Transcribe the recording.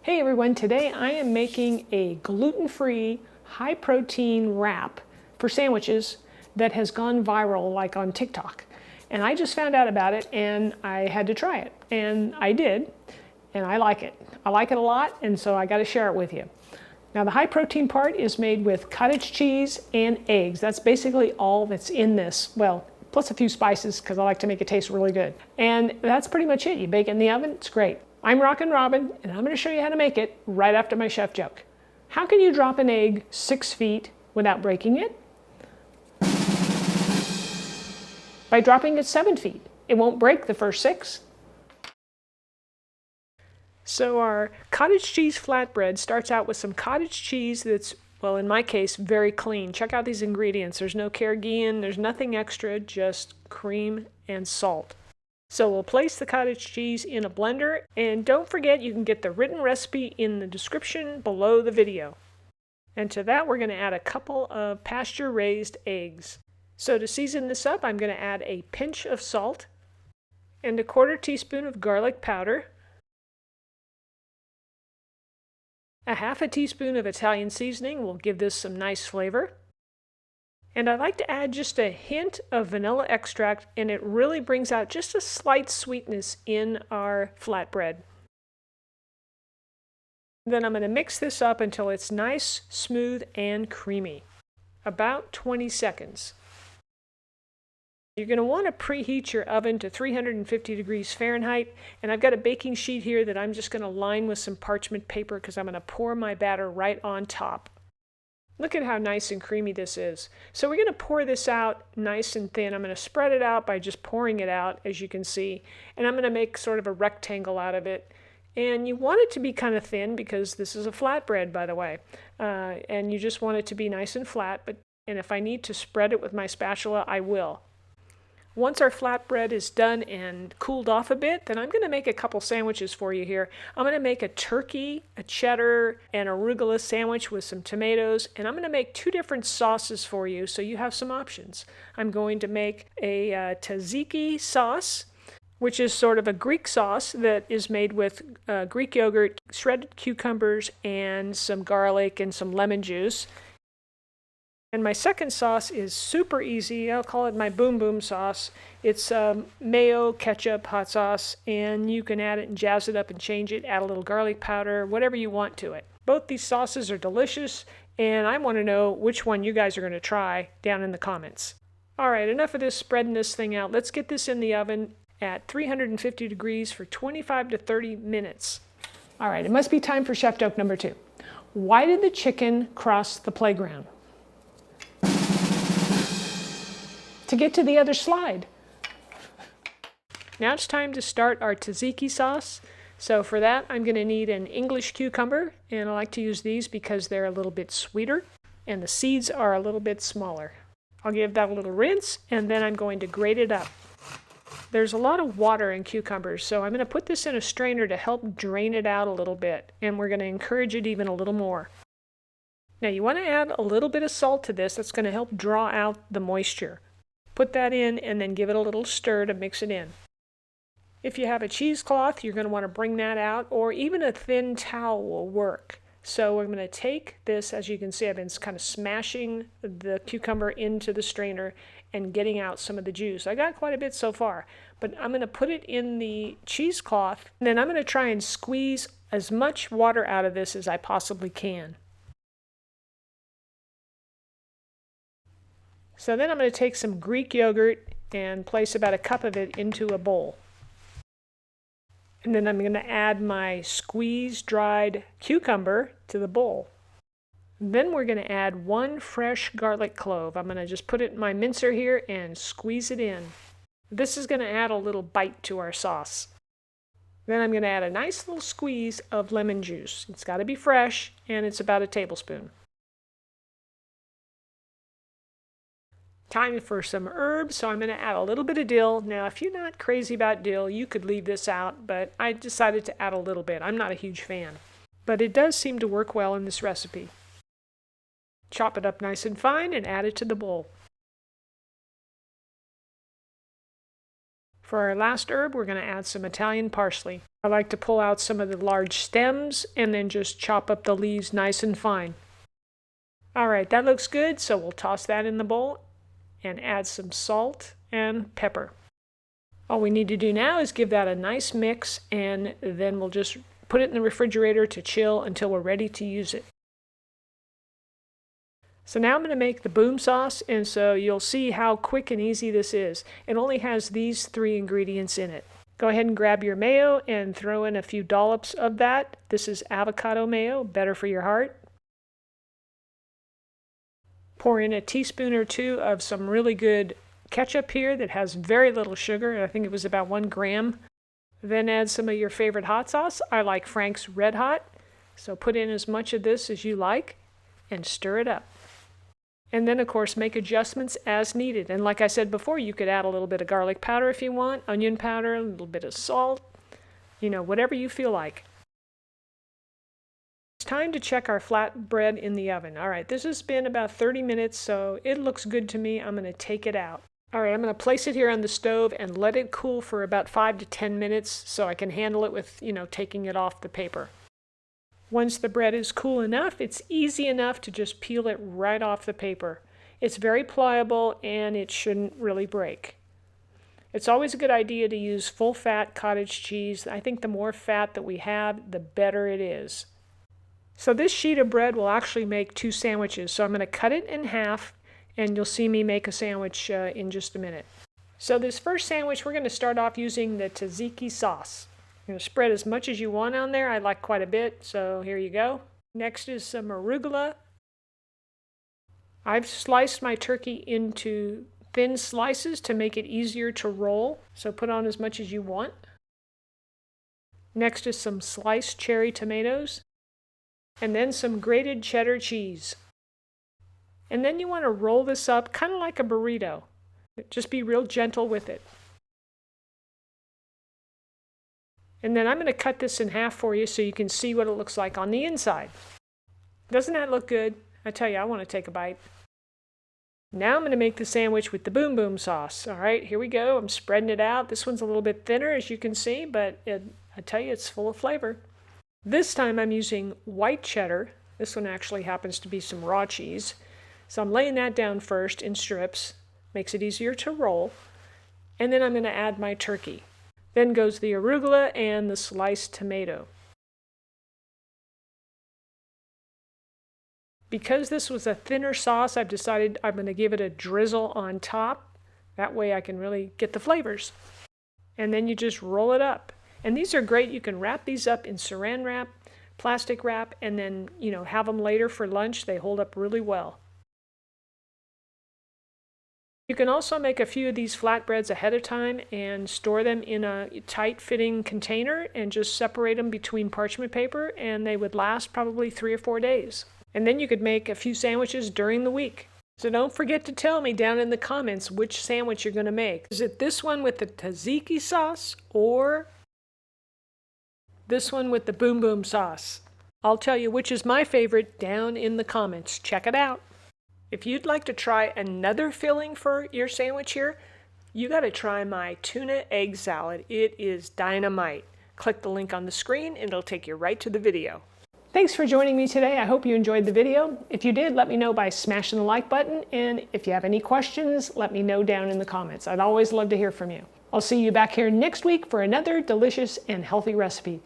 Hey everyone, today I am making a gluten-free, high-protein wrap for sandwiches that has gone viral like on TikTok. And I just found out about it and I had to try it. And I did, and I like it. I like it a lot, and so I got to share it with you. Now the high-protein part is made with cottage cheese and eggs. That's basically all that's in this. Well, plus a few spices because I like to make it taste really good. And that's pretty much it. You bake it in the oven, it's great. I'm Rockin' Robin, and I'm going to show you how to make it right after my chef joke. How can you drop an egg 6 feet without breaking it? By dropping it 7 feet. It won't break the first 6. So our cottage cheese flatbread starts out with some cottage cheese that's, well, in my case, very clean. Check out these ingredients. There's no carrageenan, there's nothing extra, just cream and salt. So we'll place the cottage cheese in a blender, and don't forget you can get the written recipe in the description below the video. And to that we're going to add a couple of pasture-raised eggs. So to season this up, I'm going to add a pinch of salt and a 1/4 teaspoon of garlic powder, a 1/2 teaspoon of Italian seasoning will give this some nice flavor. And I like to add just a hint of vanilla extract, and it really brings out just a slight sweetness in our flatbread. Then I'm going to mix this up until it's nice, smooth, and creamy. About 20 seconds. You're going to want to preheat your oven to 350 degrees Fahrenheit, and I've got a baking sheet here that I'm just going to line with some parchment paper because I'm going to pour my batter right on top. Look at how nice and creamy this is. So we're going to pour this out nice and thin. I'm going to spread it out by just pouring it out, as you can see. And I'm going to make sort of a rectangle out of it. And you want it to be kind of thin because this is a flatbread, by the way. And you just want it to be nice and flat. And if I need to spread it with my spatula, I will. Once our flatbread is done and cooled off a bit, then I'm going to make a couple sandwiches for you here. I'm going to make a turkey, a cheddar, and arugula sandwich with some tomatoes, and I'm going to make 2 different sauces for you so you have some options. I'm going to make a tzatziki sauce, which is sort of a Greek sauce that is made with Greek yogurt, shredded cucumbers, and some garlic and some lemon juice. And my second sauce is super easy. I'll call it my boom boom sauce. It's mayo, ketchup, hot sauce, and you can add it and jazz it up and change it, add a little garlic powder, whatever you want to it. Both these sauces are delicious, and I want to know which one you guys are going to try down in the comments. All right, enough of this spreading this thing out. Let's get this in the oven at 350 degrees for 25 to 30 minutes. All right, it must be time for chef joke number 2. Why did the chicken cross the playground? To get to the other slide. Now it's time to start our tzatziki sauce. So for that, I'm going to need an English cucumber, and I like to use these because they're a little bit sweeter and the seeds are a little bit smaller. I'll give that a little rinse, and then I'm going to grate it up. There's a lot of water in cucumbers, so I'm going to put this in a strainer to help drain it out a little bit, and we're going to encourage it even a little more. Now you want to add a little bit of salt to this. That's going to help draw out the moisture. Put that in and then give it a little stir to mix it in. If you have a cheesecloth, you're going to want to bring that out, or even a thin towel will work. So I'm going to take this, as you can see, I've been kind of smashing the cucumber into the strainer and getting out some of the juice. I got quite a bit so far, but I'm going to put it in the cheesecloth, and then I'm going to try and squeeze as much water out of this as I possibly can. So then I'm going to take some Greek yogurt and place about 1 cup of it into a bowl. And then I'm going to add my squeezed dried cucumber to the bowl. Then we're going to add 1 fresh garlic clove. I'm going to just put it in my mincer here and squeeze it in. This is going to add a little bite to our sauce. Then I'm going to add a nice little squeeze of lemon juice. It's got to be fresh, and it's about 1 tablespoon. Time for some herbs, so I'm going to add a little bit of dill. Now, if you're not crazy about dill, you could leave this out, but I decided to add a little bit. I'm not a huge fan, but it does seem to work well in this recipe. Chop it up nice and fine and add it to the bowl. For our last herb, we're going to add some Italian parsley. I like to pull out some of the large stems and then just chop up the leaves nice and fine. All right, that looks good, so we'll toss that in the bowl and add some salt and pepper. All we need to do now is give that a nice mix, and then we'll just put it in the refrigerator to chill until we're ready to use it. So now I'm going to make the boom sauce, and so you'll see how quick and easy this is. It only has these 3 ingredients in it. Go ahead and grab your mayo and throw in a few dollops of that. This is avocado mayo, better for your heart. Pour in a teaspoon or 2 of some really good ketchup here that has very little sugar. I think it was about 1 gram. Then add some of your favorite hot sauce. I like Frank's Red Hot. So put in as much of this as you like and stir it up. And then, of course, make adjustments as needed. And like I said before, you could add a little bit of garlic powder if you want, onion powder, a little bit of salt, whatever you feel like. It's time to check our flatbread in the oven. All right, this has been about 30 minutes, so it looks good to me. I'm going to take it out. All right, I'm going to place it here on the stove and let it cool for about 5 to 10 minutes so I can handle it with, taking it off the paper. Once the bread is cool enough, it's easy enough to just peel it right off the paper. It's very pliable and it shouldn't really break. It's always a good idea to use full-fat cottage cheese. I think the more fat that we have, the better it is. So this sheet of bread will actually make 2 sandwiches. So I'm going to cut it in half, and you'll see me make a sandwich in just a minute. So this first sandwich, we're going to start off using the Tzatziki sauce. You're going to spread as much as you want on there. I like quite a bit, so here you go. Next is some arugula. I've sliced my turkey into thin slices to make it easier to roll, so put on as much as you want. Next is some sliced cherry tomatoes, and then some grated cheddar cheese. And then you want to roll this up kind of like a burrito. Just be real gentle with it. And then I'm going to cut this in half for you so you can see what it looks like on the inside. Doesn't that look good? I tell you, I want to take a bite. Now I'm going to make the sandwich with the boom boom sauce. All right, here we go. I'm spreading it out. This one's a little bit thinner, as you can see, but I tell you, it's full of flavor. This time I'm using white cheddar. This one actually happens to be some raw cheese. So I'm laying that down first in strips. Makes it easier to roll. And then I'm going to add my turkey. Then goes the arugula and the sliced tomato. Because this was a thinner sauce, I've decided I'm going to give it a drizzle on top. That way I can really get the flavors. And then you just roll it up. And these are great. You can wrap these up in saran wrap, plastic wrap, and then, have them later for lunch. They hold up really well. You can also make a few of these flatbreads ahead of time and store them in a tight-fitting container and just separate them between parchment paper, and they would last probably 3 or 4 days. And then you could make a few sandwiches during the week. So don't forget to tell me down in the comments which sandwich you're going to make. Is it this one with the tzatziki sauce or this one with the boom boom sauce? I'll tell you which is my favorite down in the comments. Check it out. If you'd like to try another filling for your sandwich here, you got to try my tuna egg salad. It is dynamite. Click the link on the screen and it'll take you right to the video. Thanks for joining me today. I hope you enjoyed the video. If you did, let me know by smashing the like button. And if you have any questions, let me know down in the comments. I'd always love to hear from you. I'll see you back here next week for another delicious and healthy recipe.